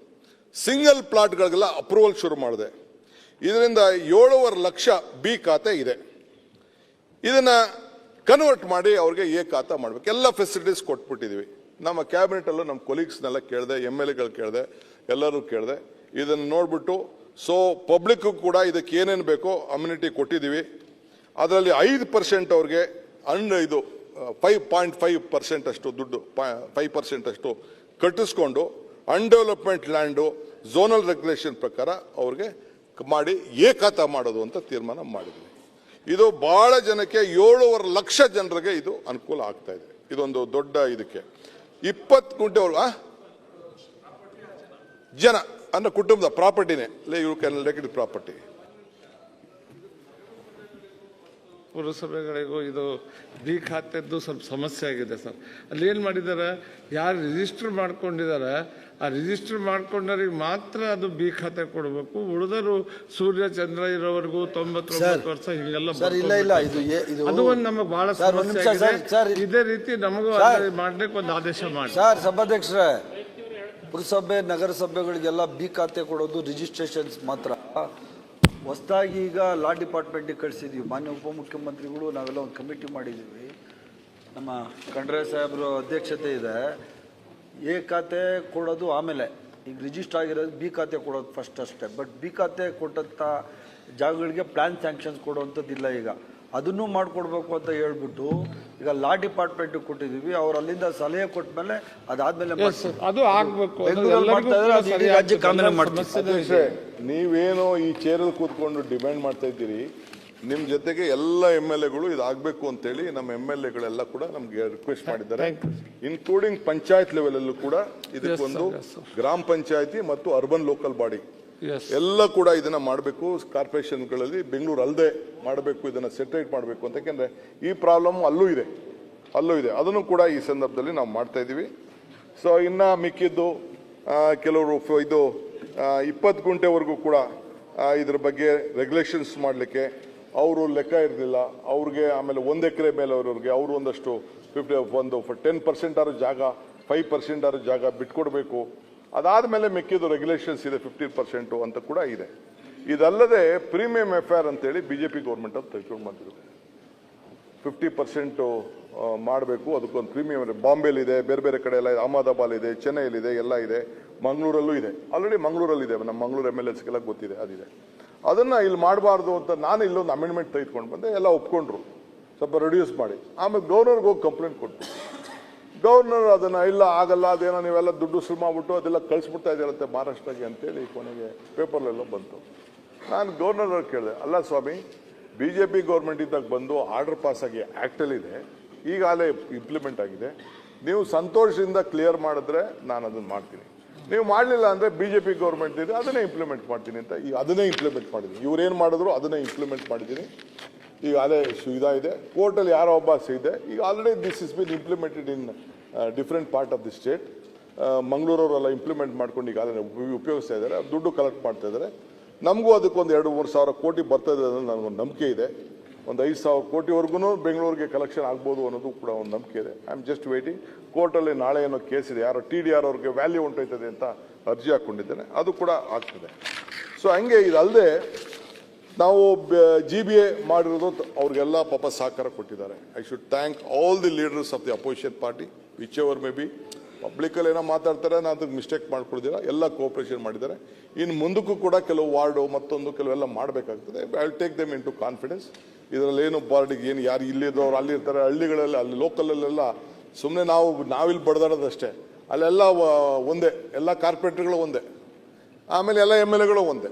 [SPEAKER 1] ಸಿಂಗಲ್ ಪ್ಲಾಟ್ಗಳಿಗೆಲ್ಲ ಅಪ್ರೂವಲ್ ಶುರು ಮಾಡಿದೆ. ಇದರಿಂದ 7.5 ಲಕ್ಷ ಬಿ ಖಾತೆ ಇದೆ. ಇದನ್ನ ಕನ್ವರ್ಟ್ ಮಾಡಿ ಅವ್ರಿಗೆ ಎ ಖಾತಾ ಮಾಡ್ಬೇಕು. ಎಲ್ಲ ಫೆಸಿಲಿಟೀಸ್ ಕೊಟ್ಬಿಟ್ಟಿದೀವಿ. ನಮ್ಮ ಕ್ಯಾಬಿನೆಟಲ್ಲೂ ನಮ್ಮ ಕೊಲೀಗ್ಸ್ನೆಲ್ಲ ಕೇಳಿದೆ, MLAಗಳು ಕೇಳಿದೆ, ಎಲ್ಲರೂ ಕೇಳಿದೆ. ಇದನ್ನು ನೋಡ್ಬಿಟ್ಟು ಸೊ ಪಬ್ಲಿಕ್ ಕೂಡ ಇದಕ್ಕೆ ಏನೇನು ಬೇಕೋ ಅಮ್ಯುನಿಟಿ ಕೊಟ್ಟಿದ್ದೀವಿ. ಅದರಲ್ಲಿ 5% ಅವ್ರಿಗೆ ಇದು 5.5% ಅಷ್ಟು ದುಡ್ಡು, 5% ಅಷ್ಟು ಕಟ್ಟಿಸ್ಕೊಂಡು ಅನ್ಡೆವಲಪ್ಮೆಂಟ್ ಲ್ಯಾಂಡು ಝೋನಲ್ ರೆಗ್ಯುಲೇಷನ್ ಪ್ರಕಾರ ಅವ್ರಿಗೆ ಮಾಡಿ ಎ ಖಾತಾ ಮಾಡೋದು ಅಂತ ತೀರ್ಮಾನ ಮಾಡಿದ್ವಿ. ಇದು ಬಹಳ ಜನಕ್ಕೆ 7.5 ಲಕ್ಷ ಜನರಿಗೆ ಇದು ಅನುಕೂಲ ಆಗ್ತಾ ಇದೆ. ಇದೊಂದು ದೊಡ್ಡ ಇದಕ್ಕೆ 20 ಗುಂಟೆ ಜನ ಅನ್ನೋ ಕುಟುಂಬದ ಪ್ರಾಪರ್ಟಿನೇ you can lake it property.
[SPEAKER 4] ಪುರಸಭೆಗಳಿಗೂ ಇದು ಬಿ ಖಾತೆದ್ದು ಸ್ವಲ್ಪ ಸಮಸ್ಯೆ ಆಗಿದೆ ಸರ್. ಅಲ್ಲಿ ಏನು ಮಾಡಿದ್ದಾರೆ, ಯಾರು ರಿಜಿಸ್ಟರ್ ಮಾಡ್ಕೊಂಡಿದ್ದಾರೆ ಆ ರಿಜಿಸ್ಟರ್ ಮಾಡ್ಕೊಂಡವ್ರಿಗೆ ಮಾತ್ರ ಅದು ಬಿ ಖಾತೆ ಕೊಡಬೇಕು. ಉಳಿದರು ಸೂರ್ಯ ಚಂದ್ರ ಇರೋವರೆಗೂ 99 ವರ್ಷ ಹಿಂಗೆಲ್ಲ ಅದು ಒಂದು ನಮಗೆ ಬಹಳ ಸಮಸ್ಯೆ ಆಗಿದೆ. ಇದೇ ರೀತಿ ನಮಗೂ ಮಾಡ್ಲಿಕ್ಕೆ ಒಂದು ಆದೇಶ ಮಾಡಿ
[SPEAKER 3] ಸರ್. ಸಭಾಧ್ಯಕ್ಷರೇ, ಪುರಸಭೆ ನಗರಸಭೆಗಳಿಗೆಲ್ಲ ಬಿ ಖಾತೆ ಕೊಡೋದು ರಿಜಿಸ್ಟ್ರೇಷನ್ಸ್ ಮಾತ್ರ.
[SPEAKER 5] ಹೊಸದಾಗಿ ಈಗ ಲಾ ಡಿಪಾರ್ಟ್ಮೆಂಟಿಗೆ ಕಳಿಸಿದ್ವಿ. ಮಾನ್ಯ ಉಪಮುಖ್ಯಮಂತ್ರಿಗಳು ನಾವೆಲ್ಲ ಒಂದು ಕಮಿಟಿ ಮಾಡಿದ್ದೀವಿ. ನಮ್ಮ ಖಂಡ್ರೆ ಸಾಹೇಬ್ರ ಅಧ್ಯಕ್ಷತೆ ಇದೆ. ಎ ಖಾತೆ ಕೊಡೋದು ಆಮೇಲೆ, ಈಗ ರಿಜಿಸ್ಟರ್ ಆಗಿರೋದು ಬಿ ಖಾತೆ ಕೊಡೋದು ಫಸ್ಟ್ ಅಷ್ಟೇ. ಬಟ್ ಬಿ ಖಾತೆ ಕೊಟ್ಟಂಥ ಜಾಗಗಳಿಗೆ ಪ್ಲ್ಯಾನ್ ಸ್ಯಾಂಕ್ಷನ್ಸ್ ಕೊಡುವಂಥದ್ದಿಲ್ಲ. ಈಗ ಅದನ್ನು ಮಾಡಿಕೊಡ್ಬೇಕು ಅಂತ ಹೇಳ್ಬಿಟ್ಟು ಈಗ ಲಾ ಡಿಪಾರ್ಟ್ಮೆಂಟಿಗೆ ಕೊಟ್ಟಿದ್ದೀವಿ. ಅವ್ರು ಅಲ್ಲಿಂದ ಸಲಹೆ ಕೊಟ್ಟ ಮೇಲೆ ಅದಾದ್ಮೇಲೆ
[SPEAKER 4] ಅದು ಆಗ್ಬೇಕು.
[SPEAKER 5] ಬೆಂಗಳೂರಲ್ಲಿ ಮಾಡ್ತಾ ಇದ್ದಾರೆ, ಅದು ಇಡೀ ರಾಜ್ಯಕ್ಕೆ ಆಮೇಲೆ ಮಾಡ್ತಾರೆ.
[SPEAKER 1] ನೀವೇನೋ ಈ ಚೇರಲ್ಲಿ ಕೂತ್ಕೊಂಡು ಡಿಮ್ಯಾಂಡ್ ಮಾಡ್ತಾ ಇದ್ದೀರಿ, ನಿಮ್ಮ ಜೊತೆಗೆ ಎಲ್ಲ MLAಗಳು ಇದಾಗಬೇಕು ಅಂತೇಳಿ ನಮ್ಮ MLAಗಳೆಲ್ಲ ಕೂಡ ನಮ್ಗೆ ರಿಕ್ವೆಸ್ಟ್ ಮಾಡಿದ್ದಾರೆ, ಇನ್ಕ್ಲೂಡಿಂಗ್ ಪಂಚಾಯತ್ ಲೆವೆಲ್ ಅಲ್ಲೂ ಕೂಡ ಇದಕ್ಕೊಂದು ಗ್ರಾಮ ಪಂಚಾಯತಿ ಮತ್ತು ಅರ್ಬನ್ ಲೋಕಲ್ ಬಾಡಿ ಎಲ್ಲ ಕೂಡ ಇದನ್ನ ಮಾಡಬೇಕು. ಕಾರ್ಪೊರೇಷನ್ಗಳಲ್ಲಿ ಬೆಂಗಳೂರು ಅಲ್ಲದೆ ಮಾಡಬೇಕು, ಇದನ್ನ ಸೆಟ್ರೇಟ್ ಮಾಡಬೇಕು ಅಂತ. ಯಾಕೆಂದ್ರೆ ಈ ಪ್ರಾಬ್ಲಮ್ ಅಲ್ಲೂ ಇದೆ, ಅದನ್ನು ಕೂಡ ಈ ಸಂದರ್ಭದಲ್ಲಿ ನಾವು ಮಾಡ್ತಾ ಇದ್ದೀವಿ. ಸೊ ಇನ್ನ ಮಿಕ್ಕಿದ್ದು ಕೆಲವರು ಇದು 20 ಗುಂಟೆವರೆಗೂ ಕೂಡ ಇದ್ರ ಬಗ್ಗೆ ರೆಗ್ಯುಲೇಷನ್ಸ್ ಮಾಡಲಿಕ್ಕೆ ಅವರು ಲೆಕ್ಕ ಇರಲಿಲ್ಲ ಅವ್ರಿಗೆ. ಆಮೇಲೆ 1 ಎಕರೆ ಮೇಲೆ ಅವ್ರಿಗೆ ಅವರು ಒಂದಷ್ಟು 10% ಆರು ಜಾಗ, 5% ಆರು ಜಾಗ ಬಿಟ್ಕೊಡ್ಬೇಕು. ಅದಾದಮೇಲೆ ಮಿಕ್ಕಿದ್ದು ರೆಗ್ಯುಲೇಷನ್ಸ್ ಇದೆ 15% ಅಂತ ಕೂಡ ಇದೆ. ಇದಲ್ಲದೆ ಪ್ರೀಮಿಯಂ FR ಅಂತೇಳಿ BJP ಗೌರ್ಮೆಂಟ್ ಅಂತ ತೆಗೆದುಕೊಂಡು ಬಂದಿದ್ರು. 50% ಮಾಡಬೇಕು, ಅದಕ್ಕೊಂದು ಪ್ರೀಮಿಯಂ. ಬಾಂಬೆಲಿದೆ, ಬೇರೆ ಬೇರೆ ಕಡೆ ಎಲ್ಲ ಇದೆ, ಅಹಮದಾಬಾದ್ ಇದೆ, ಚೆನ್ನೈಲಿದೆ, ಎಲ್ಲ ಇದೆ, ಮಂಗಳೂರಲ್ಲೂ ಇದೆ. ಆಲ್ರೆಡಿ ಮಂಗಳೂರಲ್ಲಿದೆ, ನಮ್ಮ ಮಂಗಳೂರು MLAಸ್ಗೆಲ್ಲ ಗೊತ್ತಿದೆ, ಅದಿದೆ. ಅದನ್ನ ಇಲ್ಲಿ ಮಾಡಬಾರ್ದು ಅಂತ ನಾನು ಇಲ್ಲೊಂದು ಅಮೆಂಡ್ಮೆಂಟ್ ತೆಗೆದುಕೊಂಡು ಬಂದೆ. ಎಲ್ಲ ಒಪ್ಕೊಂಡ್ರು, ಸ್ವಲ್ಪ ರೆಡ್ಯೂಸ್ ಮಾಡಿ. ಆಮೇಲೆ ಗವರ್ನರ್ಗೆ ಹೋಗಿ ಕಂಪ್ಲೇಂಟ್ ಕೊಟ್ಟು ಗವರ್ನರ್ ಅದನ್ನ ಇಲ್ಲ ಆಗಲ್ಲ, ಅದೇನೋ ನೀವೆಲ್ಲ ದುಡ್ಡು ಸುಲ್ ಮಾಡ್ಬಿಟ್ಟು ಅದೆಲ್ಲ ಕಳಿಸ್ಬಿಡ್ತಾ ಇದ್ದೀರಂತೆ ಮಹಾರಾಷ್ಟ್ರಗೆ ಅಂತೇಳಿ ಕೊನೆಗೆ ಪೇಪರ್ಲೆಲ್ಲ ಬಂತು. ನಾನು ಗವರ್ನರ್ ಅವ್ರು ಕೇಳಿದೆ, ಅಲ್ಲ ಸ್ವಾಮಿ, BJP ಗೌರ್ಮೆಂಟ್ ಇದ್ದಾಗ ಬಂದು ಆರ್ಡರ್ ಪಾಸ್ ಆಗಿ ಆ್ಯಕ್ಟಲ್ಲಿದೆ, ಈಗಾಗಲೇ ಇಂಪ್ಲಿಮೆಂಟ್ ಆಗಿದೆ. ನೀವು ಸಂತೋಷದಿಂದ ಕ್ಲಿಯರ್ ಮಾಡಿದ್ರೆ ನಾನು ಅದನ್ನು ಮಾಡ್ತೀನಿ, ನೀವು ಮಾಡಲಿಲ್ಲ ಅಂದರೆ BJP ಗೌರ್ಮೆಂಟ್ ಇದೆ ಅದನ್ನೇ ಇಂಪ್ಲಿಮೆಂಟ್ ಮಾಡ್ತೀನಿ ಅಂತ. ಈಗ ಅದನ್ನೇ ಇಂಪ್ಲಿಮೆಂಟ್ ಮಾಡಿದ್ದೀನಿ. ಇವ್ರೇನು ಮಾಡಿದ್ರು ಅದನ್ನೇ ಇಂಪ್ಲಿಮೆಂಟ್ ಮಾಡಿದ್ದೀನಿ. ಈಗ ಅದೇ ಇದೆ, ಕೋರ್ಟಲ್ಲಿ ಯಾರೋ ಒಬ್ಬ ಇದೆ. ಈಗ already this is been implemented in different part of the state. ಮಂಗಳೂರವರೆಲ್ಲ ಇಂಪ್ಲಿಮೆಂಟ್ ಮಾಡ್ಕೊಂಡು ಈಗ ಅದನ್ನು ಉಪಯೋಗಿಸ್ತಾ ಇದ್ದಾರೆ, ದುಡ್ಡು ಕಲೆಕ್ಟ್ ಮಾಡ್ತಾ ಇದ್ದಾರೆ. ನಮಗೂ ಅದಕ್ಕೊಂದು 2-3 ಸಾವಿರ ಕೋಟಿ ಬರ್ತಾ ಇದೆ ಅನ್ನೋದು ನನಗೊಂದು ನಂಬಿಕೆ ಇದೆ. ಒಂದು 5,000 ಕೋಟಿವರೆಗೂ ಬೆಂಗಳೂರಿಗೆ ಕಲೆಕ್ಷನ್ ಆಗ್ಬೋದು ಅನ್ನೋದು ಕೂಡ ಒಂದು ನಂಬಿಕೆ ಇದೆ. I am just waiting. ಕೋರ್ಟಲ್ಲಿ ನಾಳೆ ಏನೋ ಕೇಸ್ ಇದೆ, ಯಾರೋ TDR ಅವ್ರಿಗೆ ವ್ಯಾಲ್ಯೂ ಉಂಟಾಯ್ತದೆ ಅಂತ ಅರ್ಜಿ ಹಾಕ್ಕೊಂಡಿದ್ದೇನೆ, ಅದು ಕೂಡ ಆಗ್ತದೆ. ಸೊ ಹಂಗೆ ಇದಲ್ಲದೆ ನಾವು GBA ಮಾಡಿರೋದು ಅವ್ರಿಗೆಲ್ಲ ಪಾಪ ಸಹಕಾರ ಕೊಟ್ಟಿದ್ದಾರೆ. I should thank all the leaders of the opposition party, which ever may be. Publicly ಏನೋ ಮಾತಾಡ್ತಾರೆ, ನಾನು ಅದಕ್ಕೆ ಮಿಸ್ಟೇಕ್ ಮಾಡ್ಕೊಳ್ದಿಲ್ಲ, ಎಲ್ಲ ಕೋಆಪರೇಷನ್ ಮಾಡಿದ್ದಾರೆ. ಇನ್ನು ಮುಂದಕ್ಕೂ ಕೂಡ ಕೆಲವು ವಾರ್ಡು ಮತ್ತೊಂದು ಕೆಲವೆಲ್ಲ ಮಾಡಬೇಕಾಗ್ತದೆ. I will take them into confidence. ಇದರಲ್ಲೇನು ಬಾರ್ಡಿಗೆ ಏನು ಯಾರು ಇಲ್ಲಿದ್ದವ್ರು ಅಲ್ಲಿರ್ತಾರೆ, ಹಳ್ಳಿಗಳಲ್ಲಿ ಅಲ್ಲಿ ಲೋಕಲಲ್ಲೆಲ್ಲ ಸುಮ್ಮನೆ ನಾವಿಲ್ಲಿ ಬಡ್ದಾಡೋದಷ್ಟೇ. ಅಲ್ಲೆಲ್ಲ ಒಂದೇ, ಎಲ್ಲ ಕಾರ್ಪೊರೇಟರ್ಗಳು ಒಂದೇ, ಆಮೇಲೆ ಎಲ್ಲ MLAಗಳು ಒಂದೇ.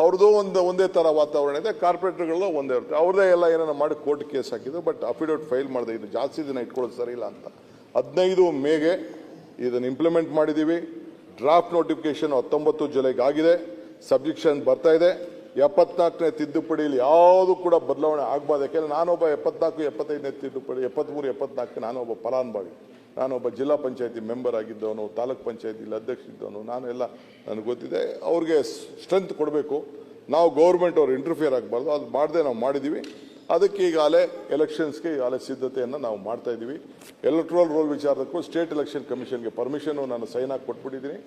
[SPEAKER 1] ಅವ್ರದ್ದು ಒಂದೇ ಥರ ವಾತಾವರಣ ಇದೆ, ಕಾರ್ಪೊರೇಟರ್ಗಳು ಒಂದೇ ಇರುತ್ತೆ. ಅವ್ರದ್ದೇ ಎಲ್ಲ ಏನಾರ ಮಾಡಿ ಕೋರ್ಟ್ ಕೇಸ್ ಹಾಕಿದ್ದು. ಬಟ್ ಅಫಿಡವಿಟ್ ಫೈಲ್ ಮಾಡಿದೆ, ಇದು ಜಾಸ್ತಿ ದಿನ ಇಟ್ಕೊಳ್ಳೋದು ಸರಿ ಇಲ್ಲ ಅಂತ. 15 ಮೇಗೆ ಇದನ್ನು ಇಂಪ್ಲಿಮೆಂಟ್ ಮಾಡಿದ್ದೀವಿ. ಡ್ರಾಫ್ಟ್ ನೋಟಿಫಿಕೇಶನ್ 19 ಜುಲೈಗೆ ಆಗಿದೆ. ಸಬ್ಜೆಕ್ಷನ್ ಬರ್ತಾ ಇದೆ. 74ನೇ ತಿದ್ದುಪಡಿಯಲ್ಲಿ ಯಾವುದು ಕೂಡ ಬದಲಾವಣೆ ಆಗಬಾರ್ದು. ಯಾಕೆಂದರೆ ನಾನೊಬ್ಬ 74, 75ನೇ ತಿದ್ದುಪಡಿ, 73, 74 ನಾನೊಬ್ಬ ಫಲಾನುಭವಿ. ನಾನೊಬ್ಬ ಜಿಲ್ಲಾ ಪಂಚಾಯತಿ ಮೆಂಬರ್ ಆಗಿದ್ದವನು, ತಾಲೂಕ್ ಪಂಚಾಯತಿಲಿ ಅಧ್ಯಕ್ಷ ಇದ್ದವನು, ನಾನೆಲ್ಲ ನನಗೆ ಗೊತ್ತಿದೆ. ಅವ್ರಿಗೆ ಸ್ಟ್ರೆಂತ್ ಕೊಡಬೇಕು. ನಾವು ಗೌರ್ಮೆಂಟ್ ಅವ್ರು ಇಂಟರ್ಫಿಯರ್ ಆಗಬಾರ್ದು, ಅದು ಮಾಡದೆ ನಾವು ಮಾಡಿದ್ದೀವಿ. ಅದಕ್ಕೆ ಈಗಾಗಲೇ ಎಲೆಕ್ಷನ್ಸ್ಗೆ ಈಗಾಗಲೇ ಸಿದ್ಧತೆಯನ್ನು ನಾವು ಮಾಡ್ತಾ ಇದ್ದೀವಿ. ಎಲೆಕ್ಟ್ರಲ್ ರೋಲ್ ವಿಚಾರಕ್ಕೂ ಸ್ಟೇಟ್ ಎಲೆಕ್ಷನ್ ಕಮಿಷನ್ಗೆ ಪರ್ಮಿಷನ್ನು ನಾನು ಸೈನ್ ಹಾಕಿ ಕೊಟ್ಬಿಟ್ಟಿದ್ದೀನಿ.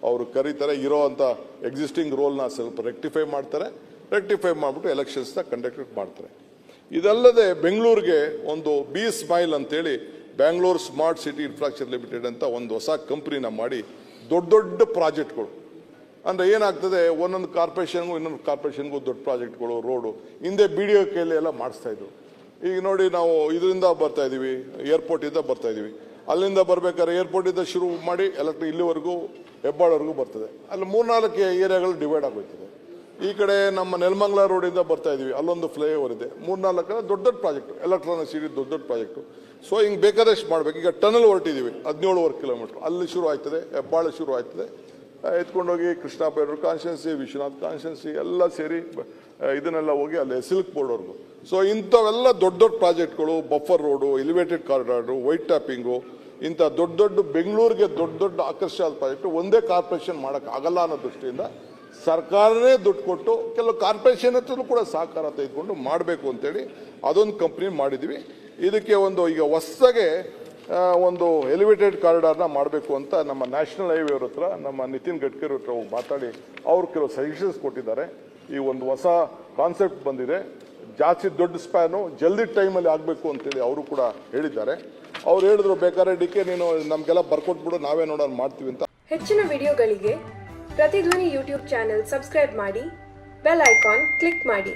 [SPEAKER 1] ಅವರು ಕರೀತಾರೆ, ಇರೋ ಅಂಥ ಎಕ್ಸಿಸ್ಟಿಂಗ್ ರೋಲ್ನ ಸ್ವಲ್ಪ ರೆಕ್ಟಿಫೈ ಮಾಡ್ತಾರೆ. ರೆಕ್ಟಿಫೈ ಮಾಡಿಬಿಟ್ಟು ಎಲೆಕ್ಷನ್ಸ್ನ ಕಂಡಕ್ಟ್ ಮಾಡ್ತಾರೆ. ಇದಲ್ಲದೆ ಬೆಂಗಳೂರಿಗೆ ಒಂದು ಸ್ಮೈಲ್ ಅಂತೇಳಿ Bangalore smart city infrastructure limited ಅಂತ ಒಂದು ಹೊಸ ಕಂಪ್ನಿನ ಮಾಡಿ ದೊಡ್ಡ ಪ್ರಾಜೆಕ್ಟ್ಗಳು, ಅಂದರೆ ಏನಾಗ್ತದೆ, ಒಂದೊಂದು ಕಾರ್ಪೊರೇಷನ್ಗೂ ಇನ್ನೊಂದು ಕಾರ್ಪೊರೇಷನ್ಗೂ ದೊಡ್ಡ ಪ್ರಾಜೆಕ್ಟ್ಗಳು, ರೋಡು. ಹಿಂದೆ BDO ಕೈಯಲ್ಲಿ ಎಲ್ಲ ಮಾಡಿಸ್ತಾ ಇದ್ರು. ಈಗ ನೋಡಿ, ನಾವು ಇದರಿಂದ ಬರ್ತಾ ಇದ್ದೀವಿ, ಏರ್ಪೋರ್ಟಿಂದ ಬರ್ತಾ ಇದ್ದೀವಿ. ಅಲ್ಲಿಂದ ಬರ್ಬೇಕಾದ್ರೆ ಏರ್ಪೋರ್ಟಿಂದ ಶುರು ಮಾಡಿ ಇಲ್ಲಿವರೆಗೂ ಹೆಬ್ಬಾಳವರೆಗೂ ಬರ್ತದೆ. ಅಲ್ಲಿ 3-4 ಏರಿಯಾಗಳು ಡಿವೈಡ್ ಆಗೋಯ್ತದೆ. ಈ ಕಡೆ ನಮ್ಮ ನೆಲಮಂಗಲ ರೋಡಿಂದ ಬರ್ತಾ ಇದ್ದೀವಿ, ಅಲ್ಲೊಂದು ಫ್ಲೈಓವರ್ ಇದೆ. 3-4 ದೊಡ್ಡ ಪ್ರಾಜೆಕ್ಟ್, ಎಲೆಕ್ಟ್ರಾನಿಕ್ ಸಿಟಿ ದೊಡ್ಡ ಪ್ರಾಜೆಕ್ಟು. ಸೊ ಹಿಂಗೆ ಬೇಕಾದಷ್ಟು ಮಾಡಬೇಕು. ಈಗ ಟನಲ್ ಹೊರಟಿದ್ದೀವಿ 17.5 ಕಿಲೋಮೀಟ್ರ್, ಅಲ್ಲಿ ಶುರು ಆಯ್ತದೆ, ಹೆಬ್ಬಾಳ ಶುರು ಆಯ್ತದೆ. ಎತ್ಕೊಂಡೋಗಿ ಕೃಷ್ಣ ಬೈರೂರು ಕಾನ್ಸ್ಟಿಟ್ಯೂನ್ಸಿ, ವಿಶ್ವನಾಥ್ ಕಾನ್ಸ್ಟಿಟ್ಯೂನ್ಸಿ ಎಲ್ಲ ಸೇರಿ ಇದನ್ನೆಲ್ಲ ಹೋಗಿ ಅಲ್ಲಿ ಸಿಲ್ಕ್ ಬೋರ್ಡ್ವರೆಗೂ. ಸೊ ಇಂಥವೆಲ್ಲ ದೊಡ್ಡ ಪ್ರಾಜೆಕ್ಟ್ಗಳು, buffer road, elevated corridor, white topping, ಇಂಥ ದೊಡ್ಡ ಬೆಂಗಳೂರಿಗೆ ದೊಡ್ಡ ಆಕರ್ಷಕ ಪ್ರಾಜೆಕ್ಟ್ ಒಂದೇ ಕಾರ್ಪೊರೇಷನ್ ಮಾಡೋಕ್ಕಾಗಲ್ಲ ಅನ್ನೋ ದೃಷ್ಟಿಯಿಂದ ಸರ್ಕಾರನೇ ದುಡ್ಡು ಕೊಟ್ಟು ಕೆಲವು ಕಾರ್ಪೊರೇಷನ್ ಹತ್ರನೂ ಕೂಡ ಸಹಕಾರ ತೆಗೆದುಕೊಂಡು ಮಾಡಬೇಕು ಅಂತೇಳಿ ಅದೊಂದು ಕಂಪ್ನಿ ಮಾಡಿದ್ವಿ. ಇದಕ್ಕೆ ಈಗ ಹೊಸದಾಗೆ ಒಂದು ಎಲಿವೇಟೆಡ್ ಕಾರಿಡಾರ್ನ ಮಾಡಬೇಕು ಅಂತ ನಮ್ಮ ನ್ಯಾಷನಲ್ ಹೈವೇ ಅವ್ರ ಹತ್ರ, ನಮ್ಮ ನಿತಿನ್ ಗಡ್ಕರಿ ಹತ್ರ ಹೋಗಿ ಮಾತಾಡಿ ಅವ್ರು ಕೆಲವು ಸಜೆಷನ್ಸ್ ಕೊಟ್ಟಿದ್ದಾರೆ. ಈ ಒಂದು ಹೊಸ ಕಾನ್ಸೆಪ್ಟ್ ಬಂದಿದೆ. ಜಾಸ್ತಿ ದೊಡ್ಡ ಸ್ಪ್ಯಾನು ಜಲ್ದಿ ಟೈಮಲ್ಲಿ ಆಗಬೇಕು ಅಂತೇಳಿ ಅವರು ಕೂಡ ಹೇಳಿದ್ದಾರೆ. ಅವ್ರು ಹೇಳಿದ್ರು ಬೇಕಾದ್ರೆ ಡಿಕೆ ನೀನು ನಮಗೆಲ್ಲ ಬರ್ಕೊಟ್ಬಿಡು, ನಾವೇ ನೋಡೋಣ ಮಾಡ್ತೀವಿ ಅಂತ.
[SPEAKER 6] ಹೆಚ್ಚಿನ ವಿಡಿಯೋಗಳಿಗೆ ಪ್ರತಿಧ್ವನಿ ಯೂಟ್ಯೂಬ್ ಚಾನೆಲ್ ಸಬ್ಸ್ಕ್ರೈಬ್ ಮಾಡಿ, ಬೆಲ್ ಐಕಾನ್ ಕ್ಲಿಕ್ ಮಾಡಿ.